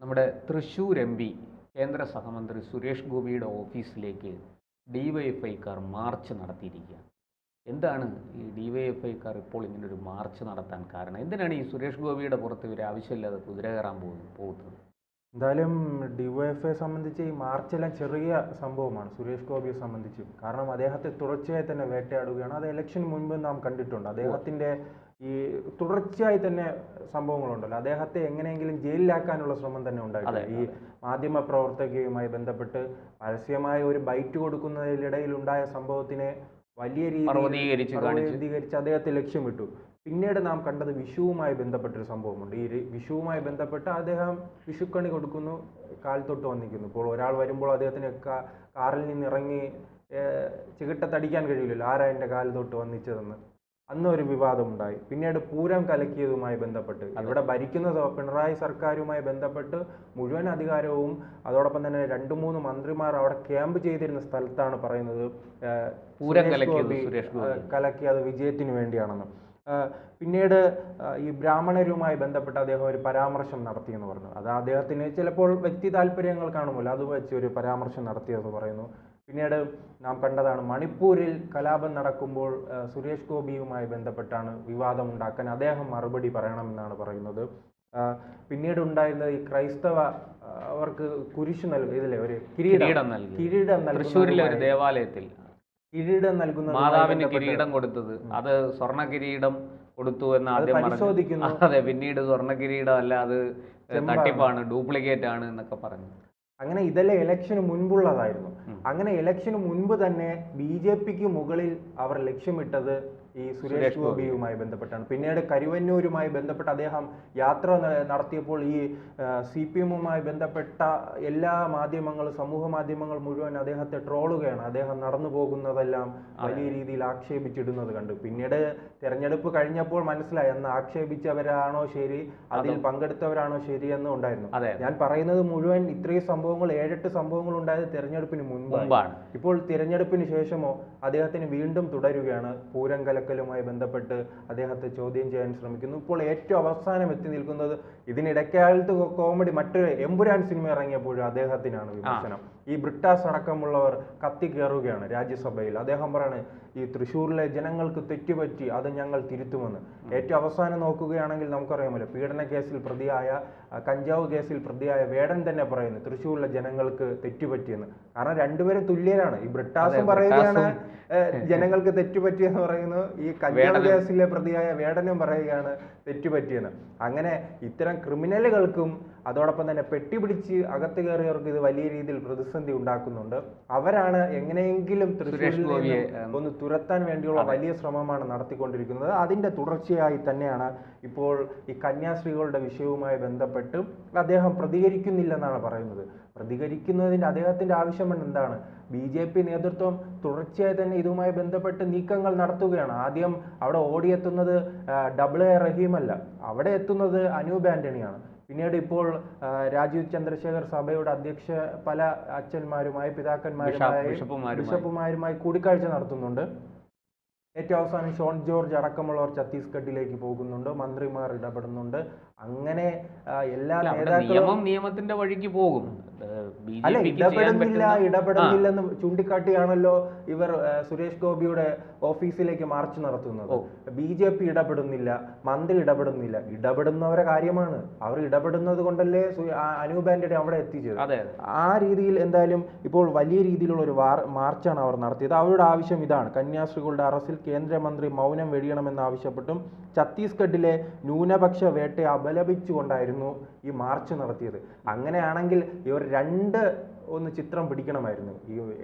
നമ്മുടെ Thrissur M P കേന്ദ്ര സഹമന്ത്രി സുരേഷ് ഗോപിയുടെ ഓഫീസിലേക്ക് ഡിവൈഎഫ്ഐക്കാർ മാർച്ച് നടത്തിയിരിക്കുകയാണ്. എന്താണ് ഈ ഡിവൈഎഫ്ഐക്കാർ ഇപ്പോൾ ഇങ്ങനൊരു മാർച്ച് നടത്താൻ കാരണം? എന്തിനാണ് ഈ സുരേഷ് ഗോപിയുടെ പുറത്ത് ഇവർ ആവശ്യമില്ലാതെ കുതിര കയറാൻ പോകുന്നത്? എന്തായാലും ഡിവൈഎഫ്ഐയെ സംബന്ധിച്ച് ഈ മാർച്ചെല്ലാം ചെറിയ സംഭവമാണ് സുരേഷ് ഗോപിയെ സംബന്ധിച്ച്. കാരണം അദ്ദേഹത്തെ തുടർച്ചയായി തന്നെ വേട്ടയാടുകയാണ്. അത് ഇലക്ഷന് മുൻപ് നാം കണ്ടിട്ടുണ്ട്. അദ്ദേഹത്തിൻ്റെ ഈ തുടർച്ചയായി തന്നെ സംഭവങ്ങളുണ്ടല്ലോ, അദ്ദേഹത്തെ എങ്ങനെയെങ്കിലും ജയിലിലാക്കാനുള്ള ശ്രമം തന്നെ ഉണ്ടായിട്ടുണ്ട്. ഈ മാധ്യമ പ്രവർത്തകയുമായി ബന്ധപ്പെട്ട് പരസ്യമായ ഒരു ബൈറ്റ് കൊടുക്കുന്നതിനിടയിൽ ഉണ്ടായ സംഭവത്തിനെ വലിയ രീതിയിൽ അർവീകരിച്ച് അദ്ദേഹത്തെ ലക്ഷ്യമിട്ടു. പിന്നീട് നാം കണ്ടത് വിഷുവുമായി ബന്ധപ്പെട്ടൊരു സംഭവമുണ്ട്. ഈ വിഷുവുമായി ബന്ധപ്പെട്ട് അദ്ദേഹം വിഷുക്കണി കൊടുക്കുന്നു, കാൽ തൊട്ട് വന്നിരിക്കുന്നു. ഇപ്പോൾ ഒരാൾ വരുമ്പോൾ അദ്ദേഹത്തിന് കാറിൽ നിന്ന് ഇറങ്ങി ചികിട്ടത്തടിക്കാൻ കഴിയില്ലല്ലോ, ആരാ എൻ്റെ കാൽ തൊട്ട് വന്നിച്ചതെന്ന്. അന്നൊരു വിവാദമുണ്ടായി. പിന്നീട് പൂരം കലക്കിയതുമായി ബന്ധപ്പെട്ട് ഇവിടെ ഭരിക്കുന്ന പിണറായി സർക്കാരുമായി ബന്ധപ്പെട്ട് മുഴുവൻ അധികാരവും അതോടൊപ്പം തന്നെ 2-3 മന്ത്രിമാർ അവിടെ ക്യാമ്പ് ചെയ്തിരുന്ന സ്ഥലത്താണ് പറയുന്നത് പൂരം കലക്കി അത് വിജയത്തിന് വേണ്ടിയാണെന്ന്. പിന്നീട് ഈ ബ്രാഹ്മണരുമായി ബന്ധപ്പെട്ട് അദ്ദേഹം ഒരു പരാമർശം നടത്തിയെന്ന് പറഞ്ഞു. അത് അദ്ദേഹത്തിന് ചിലപ്പോൾ വ്യക്തി താല്പര്യങ്ങൾ കാണുമല്ലോ, അത് വെച്ച് ഒരു പരാമർശം നടത്തിയെന്ന് പറയുന്നു. പിന്നീട് നാം കണ്ടതാണ് മണിപ്പൂരിൽ കലാപം നടക്കുമ്പോൾ സുരേഷ് ഗോപിയുമായി ബന്ധപ്പെട്ടാണ് വിവാദം ഉണ്ടാക്കാൻ അദ്ദേഹം മറുപടി പറയണമെന്നാണ് പറയുന്നത്. പിന്നീട് ഉണ്ടായിരുന്നത് ഈ ക്രൈസ്തവ അവർക്ക് കുരിശ് ഇതിലെ ഒരു കിരീടം തൃശ്ശൂരിലെ ഒരു ദേവാലയത്തിൽ കിരീടം നൽകുന്ന മാതാവിന് കിരീടം കൊടുത്തത്, അത് സ്വർണ്ണ കിരീടം കൊടുത്തു എന്ന് ആദ്യം പരിശോധിക്കുന്നു. അതെ, പിന്നീട് സ്വർണ്ണ കിരീടം അല്ല, അത് തട്ടിപ്പാണ്, ഡ്യൂപ്ലിക്കേറ്റ് ആണ് എന്നൊക്കെ പറഞ്ഞു. അങ്ങനെ ഇതെല്ലാം ഇലക്ഷന് മുൻപുള്ളതായിരുന്നു. അങ്ങനെ ഇലക്ഷന് മുൻപ് തന്നെ BJPക്ക് മുകളിൽ അവർ ലക്ഷ്യമിട്ടത് ഈ സുരേഷ് ഗോപിയുമായി ബന്ധപ്പെട്ടാണ്. പിന്നീട് കരുവന്നൂരുമായി ബന്ധപ്പെട്ട് അദ്ദേഹം യാത്ര നടത്തിയപ്പോൾ ഈ CPM-മായി ബന്ധപ്പെട്ട എല്ലാ മാധ്യമങ്ങളും, സമൂഹ മാധ്യമങ്ങൾ മുഴുവൻ അദ്ദേഹത്തെ ട്രോളുകയാണ്. അദ്ദേഹം നടന്നു പോകുന്നതെല്ലാം വലിയ രീതിയിൽ ആക്ഷേപിച്ചിടുന്നത് കണ്ടു. പിന്നീട് തെരഞ്ഞെടുപ്പ് കഴിഞ്ഞപ്പോൾ മനസ്സിലായി അന്ന് ആക്ഷേപിച്ചവരാണോ ശരി, അതിൽ പങ്കെടുത്തവരാണോ ശരിയെന്നും ഉണ്ടായിരുന്നു. ഞാൻ പറയുന്നത് മുഴുവൻ ഇത്രയും സംഭവങ്ങൾ 7-8 സംഭവങ്ങൾ ഉണ്ടായത് തെരഞ്ഞെടുപ്പിന് മുൻപാണ്. ഇപ്പോൾ തിരഞ്ഞെടുപ്പിന് ശേഷമോ അദ്ദേഹത്തിന് വീണ്ടും തുടരുകയാണ്. പൂരം കലക്കലുമായി ബന്ധപ്പെട്ട് അദ്ദേഹത്തെ ചോദ്യം ചെയ്യാൻ ശ്രമിക്കുന്നു. ഇപ്പോൾ ഏറ്റവും അവസാനം എത്തി നിൽക്കുന്നത് ഇതിനിടയ്ക്കാലത്ത് കോമഡി മറ്റൊരു എമ്പുരാൻ സിനിമ ഇറങ്ങിയപ്പോഴും അദ്ദേഹത്തിനാണ് വിമർശനം. ഈ ബ്രിട്ടാസ് അടക്കമുള്ളവർ കത്തിക്കേറുകയാണ് രാജ്യസഭയിൽ. അദ്ദേഹം പറയാണ് ഈ തൃശ്ശൂരിലെ ജനങ്ങൾക്ക് തെറ്റുപറ്റി, അത് ഞങ്ങൾ തിരുത്തുമെന്ന്. ഏറ്റവും അവസാനം നോക്കുകയാണെങ്കിൽ നമുക്കറിയാമല്ലോ, പീഡന കേസിൽ പ്രതിയായ, കഞ്ചാവ് കേസിൽ പ്രതിയായ വേടൻ തന്നെ പറയുന്നു തൃശ്ശൂരിലെ ജനങ്ങൾക്ക് തെറ്റുപറ്റിയെന്ന്. കാരണം രണ്ടുപേരും തുല്യരാണ്. ഈ ബ്രിട്ടാസും പറയുകയാണ് ജനങ്ങൾക്ക് തെറ്റുപറ്റിയെന്ന് പറയുന്നു, ഈ കഞ്ചാവ് കേസിലെ പ്രതിയായ വേടനും പറയുകയാണ് തെറ്റുപറ്റിയെന്ന്. അങ്ങനെ ഇത്തരം ക്രിമിനലുകൾക്കും അതോടൊപ്പം തന്നെ പെട്ടിപിടിച്ച് അകത്ത് കയറിയവർക്ക് ഇത് വലിയ രീതിയിൽ പ്രതിസന്ധി ഉണ്ടാക്കുന്നുണ്ട്. അവരാണ് എങ്ങനെയെങ്കിലും തൃശ്ശൂരിൽ ഒന്ന് തുരത്താൻ വേണ്ടിയുള്ള വലിയ ശ്രമമാണ് നടത്തിക്കൊണ്ടിരിക്കുന്നത്. അതിന്റെ തുടർച്ചയായി തന്നെയാണ് ഇപ്പോൾ ഈ കന്യാസ്ത്രീകളുടെ വിഷയവുമായി ബന്ധപ്പെട്ട് അദ്ദേഹം പ്രതികരിക്കുന്നില്ലെന്നാണ് പറയുന്നത്. പ്രതികരിക്കുന്നതിന്റെ അദ്ദേഹത്തിന്റെ ആവശ്യം എന്താണ്? BJP നേതൃത്വം തുടർച്ചയായി തന്നെ ഇതുമായി ബന്ധപ്പെട്ട് നീക്കങ്ങൾ നടത്തുകയാണ്. ആദ്യം അവിടെ ഓടിയെത്തുന്നത് AA റഹീം അല്ല, അവിടെ എത്തുന്നത് അനൂപ് ആന്റണിയാണ്. പിന്നീട് ഇപ്പോൾ രാജീവ് ചന്ദ്രശേഖർ സഭയുടെ അധ്യക്ഷ പല അച്ഛന്മാരുമായി, ബിഷപ്പുമാരുമായി കൂടിക്കാഴ്ച നടത്തുന്നുണ്ട്. ഏറ്റവും അവസാനം ഷോൺ ജോർജ് അടക്കമുള്ളവർ ഛത്തീസ്ഗഡിലേക്ക് പോകുന്നുണ്ട്, മന്ത്രിമാർ ഇടപെടുന്നുണ്ട്. അങ്ങനെ എല്ലാ നേതാക്കളും നിയമത്തിന്റെ വഴിക്ക് പോകും. അല്ല, ഇടപെടുന്നില്ലെന്ന് ചൂണ്ടിക്കാട്ടിയാണല്ലോ ഇവർ സുരേഷ് ഗോപിയുടെ ഓഫീസിലേക്ക് മാർച്ച് നടത്തുന്നത്. BJP ഇടപെടുന്നില്ല, മന്ത്രി ഇടപെടുന്നില്ല. ഇടപെടുന്നവരെ കാര്യമാണ്, അവർ ഇടപെടുന്നത് കൊണ്ടല്ലേ അനൂപ് ആന്റണി അവിടെ എത്തിച്ചത്. ആ രീതിയിൽ എന്തായാലും ഇപ്പോൾ വലിയ രീതിയിലുള്ള ഒരു മാർച്ചാണ് അവർ നടത്തിയത്. അവരുടെ ആവശ്യം ഇതാണ്: കന്യാസ്ത്രീകളുടെ അറസ്റ്റിൽ കേന്ദ്രമന്ത്രി മൗനം വെടിയണമെന്നാവശ്യപ്പെട്ടും ഛത്തീസ്ഗഡിലെ ന്യൂനപക്ഷ വേട്ടയെ അപലപിച്ചുകൊണ്ടായിരുന്നു ഈ മാർച്ച് നടത്തിയത്. അങ്ങനെയാണെങ്കിൽ ഇവർ ഒന്ന് ചിത്രം പിടിക്കണമായിരുന്നു.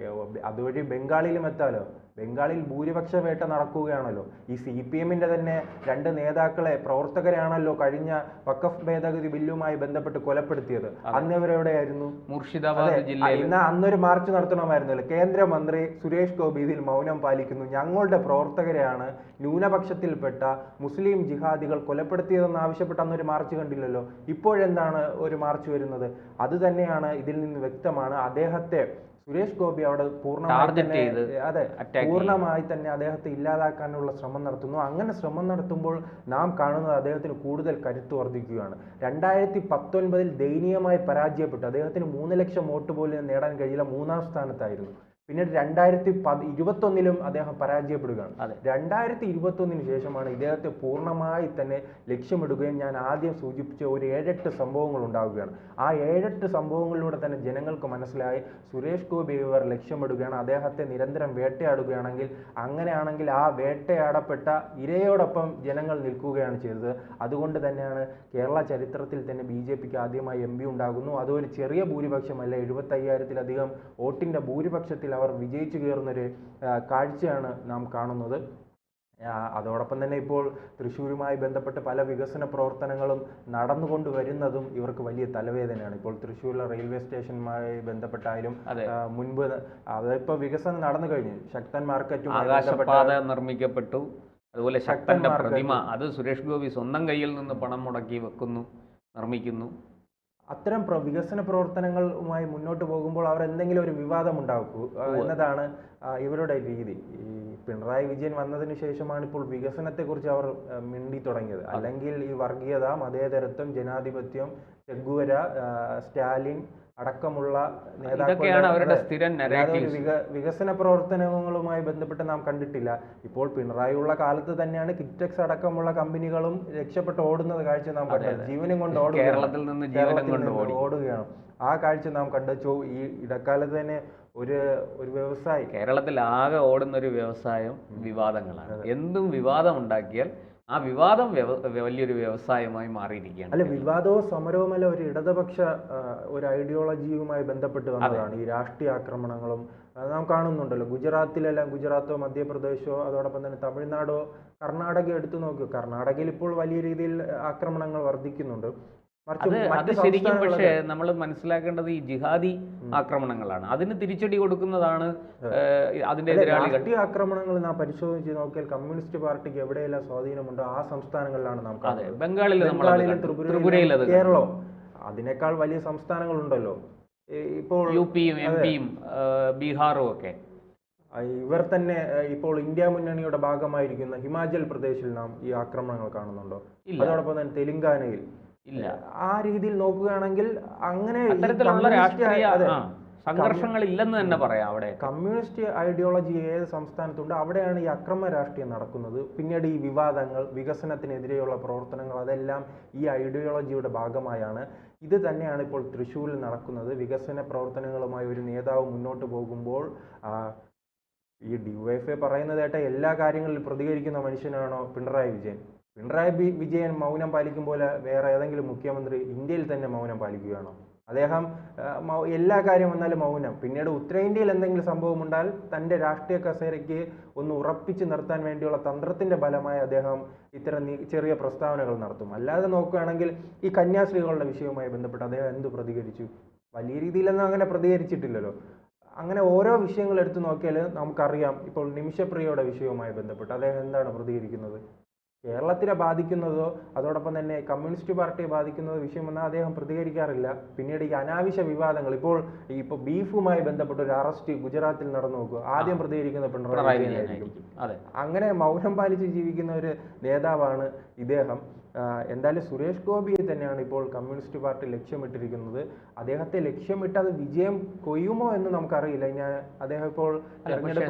അതുവഴി ബംഗാളിലും എത്താലോ. ബംഗാളിൽ ഭൂരിപക്ഷ വേട്ട നടക്കുകയാണല്ലോ. ഈ CPM-ന്റെ തന്നെ 2 നേതാക്കളെ, പ്രവർത്തകരെയാണല്ലോ കഴിഞ്ഞ വഖഫ് ഭേദഗതി ബില്ലുമായി ബന്ധപ്പെട്ട് കൊലപ്പെടുത്തിയത്. അന്ന് ഇവരെവിടെയായിരുന്നു? മുർഷിദാബാദ് ജില്ലയിൽ. അന്നൊരു മാർച്ച് നടത്തണമായിരുന്നല്ലോ. കേന്ദ്രമന്ത്രി സുരേഷ് ഗോപി ഇതിൽ മൗനം പാലിക്കുന്നു, ഞങ്ങളുടെ പ്രവർത്തകരെയാണ് ന്യൂനപക്ഷത്തിൽപ്പെട്ട മുസ്ലിം ജിഹാദികൾ കൊലപ്പെടുത്തിയതെന്ന് ആവശ്യപ്പെട്ട് അന്നൊരു മാർച്ച് കണ്ടില്ലല്ലോ. ഇപ്പോഴെന്താണ് ഒരു മാർച്ച് വരുന്നത്? അത് തന്നെയാണ് ഇതിൽ നിന്ന് വ്യക്തമാണ്. അദ്ദേഹത്തെ സുരേഷ് ഗോപി അവിടെ പൂർണ്ണമായി ടാർഗറ്റ് തന്നെ ചെയ്ത് അതെ attack പൂർണ്ണമായി തന്നെ അദ്ദേഹത്തെ ഇല്ലാതാക്കാനുള്ള ശ്രമം നടത്തുന്നു. അങ്ങനെ ശ്രമം നടത്തുമ്പോൾ നാം കാണുന്നത് അദ്ദേഹത്തിന് കൂടുതൽ കരുത്ത് വർദ്ധിക്കുകയാണ്. 2019 ദയനീയമായി പരാജയപ്പെട്ടു. അദ്ദേഹത്തിന് 3 ലക്ഷം വോട്ട് പോലും നേടാൻ കഴിയില്ല, 3-ാം സ്ഥാനത്തായിരുന്നു. പിന്നീട് 2021 അദ്ദേഹം പരാജയപ്പെടുകയാണ്. 2021 ശേഷമാണ് ഇദ്ദേഹത്തെ പൂർണ്ണമായി തന്നെ ലക്ഷ്യമിടുകയും ഞാൻ ആദ്യം സൂചിപ്പിച്ച ഒരു 7-8 സംഭവങ്ങൾ ഉണ്ടാവുകയാണ്. ആ 7-8 സംഭവങ്ങളിലൂടെ തന്നെ ജനങ്ങൾക്ക് മനസ്സിലായി സുരേഷ് ഗോപി ഇവർ ലക്ഷ്യമിടുകയാണ്, അദ്ദേഹത്തെ നിരന്തരം വേട്ടയാടുകയാണെങ്കിൽ, അങ്ങനെയാണെങ്കിൽ ആ വേട്ടയാടപ്പെട്ട ഇരയോടൊപ്പം ജനങ്ങൾ നിൽക്കുകയാണ് ചെയ്തത്. അതുകൊണ്ട് തന്നെയാണ് കേരള ചരിത്രത്തിൽ തന്നെ BJPക്ക് ആദ്യമായി MP ഉണ്ടാകുന്നു. അതൊരു ചെറിയ ഭൂരിപക്ഷമല്ല, 75,000-ലധികം വോട്ടിൻ്റെ ഭൂരിപക്ഷത്തിൽ അവർ വിജയിച്ചു കയറുന്നൊരു കാഴ്ചയാണ് നാം കാണുന്നത്. അതോടൊപ്പം തന്നെ ഇപ്പോൾ തൃശ്ശൂരുമായി ബന്ധപ്പെട്ട് പല വികസന പ്രവർത്തനങ്ങളും നടന്നുകൊണ്ട് വരുന്നതും ഇവർക്ക് വലിയ തലവേദനയാണ്. ഇപ്പോൾ തൃശ്ശൂരിലെ റെയിൽവേ സ്റ്റേഷനുമായി ബന്ധപ്പെട്ടായാലും മുൻപ് അതിപ്പോൾ വികസനം നടന്നു കഴിഞ്ഞു. ശക്തൻ മാർക്കറ്റുമായി ആകാശപാത നിർമ്മിക്കപ്പെട്ടു. അതുപോലെ ശക്തന്റെ പ്രതിമ അത് സുരേഷ് ഗോപി സ്വന്തം കയ്യിൽ നിന്ന് പണം മുടക്കി വെക്കുന്നു, നിർമ്മിക്കുന്നു. അത്തരം വികസന പ്രവർത്തനങ്ങളുമായി മുന്നോട്ട് പോകുമ്പോൾ അവർ എന്തെങ്കിലും ഒരു വിവാദം ഉണ്ടാക്കൂ എന്നതാണ് ഇവരുടെ രീതി. ഈ പിണറായി വിജയൻ വന്നതിന് ശേഷമാണ് ഇപ്പോൾ വികസനത്തെക്കുറിച്ച് അവർ മിണ്ടി തുടങ്ങിയത്. അല്ലെങ്കിൽ ഈ വർഗീയത, മതേതരത്വം, ജനാധിപത്യം, ചെഗുവേര, സ്റ്റാലിൻ അടക്കമുള്ള നേതാക്കളുടെ വികസന പ്രവർത്തനങ്ങളുമായി ബന്ധപ്പെട്ട് നാം കണ്ടിട്ടില്ല. ഇപ്പോൾ പിണറായി ഉള്ള കാലത്ത് തന്നെയാണ് കിറ്റക്സ് അടക്കമുള്ള കമ്പനികളും രക്ഷപ്പെട്ട് ഓടുന്നത് കാഴ്ച നാം കണ്ടത്. ജീവനും കൊണ്ട് കേരളത്തിൽ നിന്ന് ഓടുകയാണ്. ആ കാഴ്ച നാം കണ്ടു. ഈ ഇടക്കാലത്ത് തന്നെ ഒരു വ്യവസായി കേരളത്തിൽ ആകെ ഓടുന്ന ഒരു വ്യവസായം വിവാദങ്ങളാണ്. എന്തും വിവാദം ഉണ്ടാക്കിയാൽ ആ വിവാദം വലിയൊരു വ്യവസായമായി മാറിയിരിക്കുകയാണ്. അല്ല, വിവാദവും സമരവുമല്ല ഒരു ഇടതുപക്ഷ ഒരു ഐഡിയോളജിയുമായി ബന്ധപ്പെട്ട് വന്നതാണ് ഈ രാഷ്ട്രീയ ആക്രമണങ്ങളും നാം കാണുന്നുണ്ടല്ലോ. ഗുജറാത്തോ മധ്യപ്രദേശോ അതോടൊപ്പം തന്നെ തമിഴ്നാടോ കർണാടകയോ എടുത്തു നോക്കൂ. കർണാടകയിൽ ഇപ്പോൾ വലിയ രീതിയിൽ ആക്രമണങ്ങൾ വർദ്ധിക്കുന്നുണ്ട്. അത് ശരിക്കും പക്ഷേ നമ്മൾ മനസ്സിലാക്കേണ്ടത് ഈ ജിഹാദി ആക്രമണങ്ങളാണ്. അതിന് തിരിച്ചടി കൊടുക്കുന്നതാണ് അതിന്റെ എതിരാളികൾ. രാഷ്ട്രീയ ആക്രമണങ്ങൾ നാം പരിശോധിച്ച് നോക്കിയാൽ കമ്മ്യൂണിസ്റ്റ് പാർട്ടിക്ക് എവിടെയെല്ലാം സ്വാധീനമുണ്ടോ ആ സംസ്ഥാനങ്ങളിലാണ് നാം കാണുന്നത്. ബംഗാളിലും ത്രിപുരയിലും കേരളവും അതിനേക്കാൾ വലിയ സംസ്ഥാനങ്ങളുണ്ടല്ലോ. ഇപ്പോൾ UPയും MPയും ബീഹാറും ഒക്കെ. ഇവർ തന്നെ ഇപ്പോൾ ഇന്ത്യ മുന്നണിയുടെ ഭാഗമായിരിക്കുന്ന ഹിമാചൽ പ്രദേശിൽ നാം ഈ ആക്രമണങ്ങൾ കാണുന്നുണ്ടോ? അതോടൊപ്പം തന്നെ തെലങ്കാനയിൽ ഇല്ല. ആ രീതിയിൽ നോക്കുകയാണെങ്കിൽ അങ്ങനെ അത്തരത്തിലുള്ള രാഷ്ട്രീയ സംഘർഷങ്ങൾ ഇല്ലെന്ന് തന്നെ പറയാം. അവിടെ കമ്മ്യൂണിസ്റ്റ് ഐഡിയോളജി ഏത് സംസ്ഥാനത്തുണ്ട് അവിടെയാണ് ഈ അക്രമ രാഷ്ട്രീയം നടക്കുന്നത്. പിന്നീട് ഈ വിവാദങ്ങൾ, വികസനത്തിനെതിരെയുള്ള പ്രവർത്തനങ്ങൾ അതെല്ലാം ഈ ഐഡിയോളജിയുടെ ഭാഗമായാണ്. ഇത് തന്നെയാണ് ഇപ്പോൾ തൃശ്ശൂരിൽ നടക്കുന്നത്. വികസന പ്രവർത്തനങ്ങളുമായി ഒരു നേതാവ് മുന്നോട്ട് പോകുമ്പോൾ ഈ DYFI പറയുന്നത് കേട്ട എല്ലാ കാര്യങ്ങളിലും പ്രതികരിക്കുന്ന മനുഷ്യനാണോ പിണറായി വിജയൻ? പിണറായി വിജയൻ മൗനം പാലിക്കും പോലെ വേറെ ഏതെങ്കിലും മുഖ്യമന്ത്രി ഇന്ത്യയിൽ തന്നെ മൗനം പാലിക്കുകയാണോ? അദ്ദേഹം എല്ലാ കാര്യം വന്നാലും മൗനം. പിന്നീട് ഉത്തരേന്ത്യയിൽ എന്തെങ്കിലും സംഭവം ഉണ്ടാൽ തൻ്റെ രാഷ്ട്രീയ കസേരയ്ക്ക് ഒന്ന് ഉറപ്പിച്ച് നിർത്താൻ വേണ്ടിയുള്ള തന്ത്രത്തിൻ്റെ ഫലമായി അദ്ദേഹം ഇത്തരം ചെറിയ പ്രസ്താവനകൾ നടത്തും. അല്ലാതെ നോക്കുകയാണെങ്കിൽ ഈ കന്യാസ്ത്രീകളുടെ വിഷയവുമായി ബന്ധപ്പെട്ട് അദ്ദേഹം എന്ത് പ്രതികരിച്ചു? വലിയ രീതിയിലൊന്നും അങ്ങനെ പ്രതികരിച്ചിട്ടില്ലല്ലോ. അങ്ങനെ ഓരോ വിഷയങ്ങൾ എടുത്തു നോക്കിയാൽ നമുക്കറിയാം. ഇപ്പോൾ നിമിഷപ്രിയയുടെ വിഷയവുമായി ബന്ധപ്പെട്ട് അദ്ദേഹം എന്താണ് പ്രതികരിക്കുന്നത്? കേരളത്തിനെ ബാധിക്കുന്നതോ അതോടൊപ്പം തന്നെ കമ്മ്യൂണിസ്റ്റ് പാർട്ടിയെ ബാധിക്കുന്നതോ വിഷയം വന്നാൽ അദ്ദേഹം പ്രതികരിക്കാറില്ല. പിന്നീട് ഈ അനാവശ്യ വിവാദങ്ങൾ, ഇപ്പോൾ ബീഫുമായി ബന്ധപ്പെട്ട ഒരു അറസ്റ്റ് ഗുജറാത്തിൽ നടന്നു നോക്കുക, ആദ്യം പ്രതികരിക്കുന്ന പിണറായി വിജയനായിരിക്കും. അങ്ങനെ മൗനം പാലിച്ച് ജീവിക്കുന്ന ഒരു നേതാവാണ് ഇദ്ദേഹം. എന്തായാലും സുരേഷ് ഗോപിയെ തന്നെയാണ് ഇപ്പോൾ കമ്മ്യൂണിസ്റ്റ് പാർട്ടി ലക്ഷ്യമിട്ടിരിക്കുന്നത്. അദ്ദേഹത്തെ ലക്ഷ്യമിട്ട് അത് വിജയം കൊയ്യുമോ എന്ന് നമുക്കറിയില്ല. അദ്ദേഹം ഇപ്പോൾ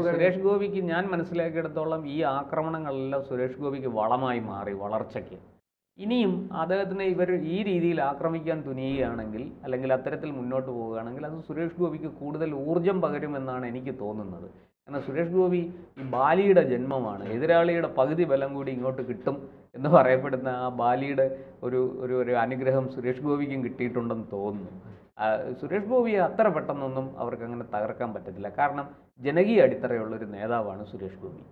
സുരേഷ് ഗോപിക്ക് ഞാൻ മനസ്സിലാക്കിയെടുത്തോളം ഈ ആക്രമണങ്ങളെല്ലാം സുരേഷ് ഗോപിക്ക് വളമായി മാറി വളർച്ചയ്ക്ക്. ഇനിയും അദ്ദേഹത്തിനെ ഇവർ ഈ രീതിയിൽ ആക്രമിക്കാൻ തുനിയുകയാണെങ്കിൽ അല്ലെങ്കിൽ അത്തരത്തിൽ മുന്നോട്ട് പോവുകയാണെങ്കിൽ അത് സുരേഷ് ഗോപിക്ക് കൂടുതൽ ഊർജം പകരുമെന്നാണ് എനിക്ക് തോന്നുന്നത്. കാരണം സുരേഷ് ഗോപി ഈ ബാലിയുടെ ജന്മമാണ്. എതിരാളിയുടെ പകുതി ബലം കൂടി ഇങ്ങോട്ട് കിട്ടും എന്ന് പറയപ്പെടുന്ന ആ ബാലിയുടെ ഒരു അനുഗ്രഹം സുരേഷ് ഗോപിക്കും കിട്ടിയിട്ടുണ്ടെന്ന് തോന്നുന്നു. സുരേഷ് ഗോപിയെ അത്ര പെട്ടെന്നൊന്നും അവർക്ക് അങ്ങനെ തകർക്കാൻ പറ്റത്തില്ല. കാരണം ജനകീയ അടിത്തറയുള്ളൊരു നേതാവാണ് സുരേഷ് ഗോപി.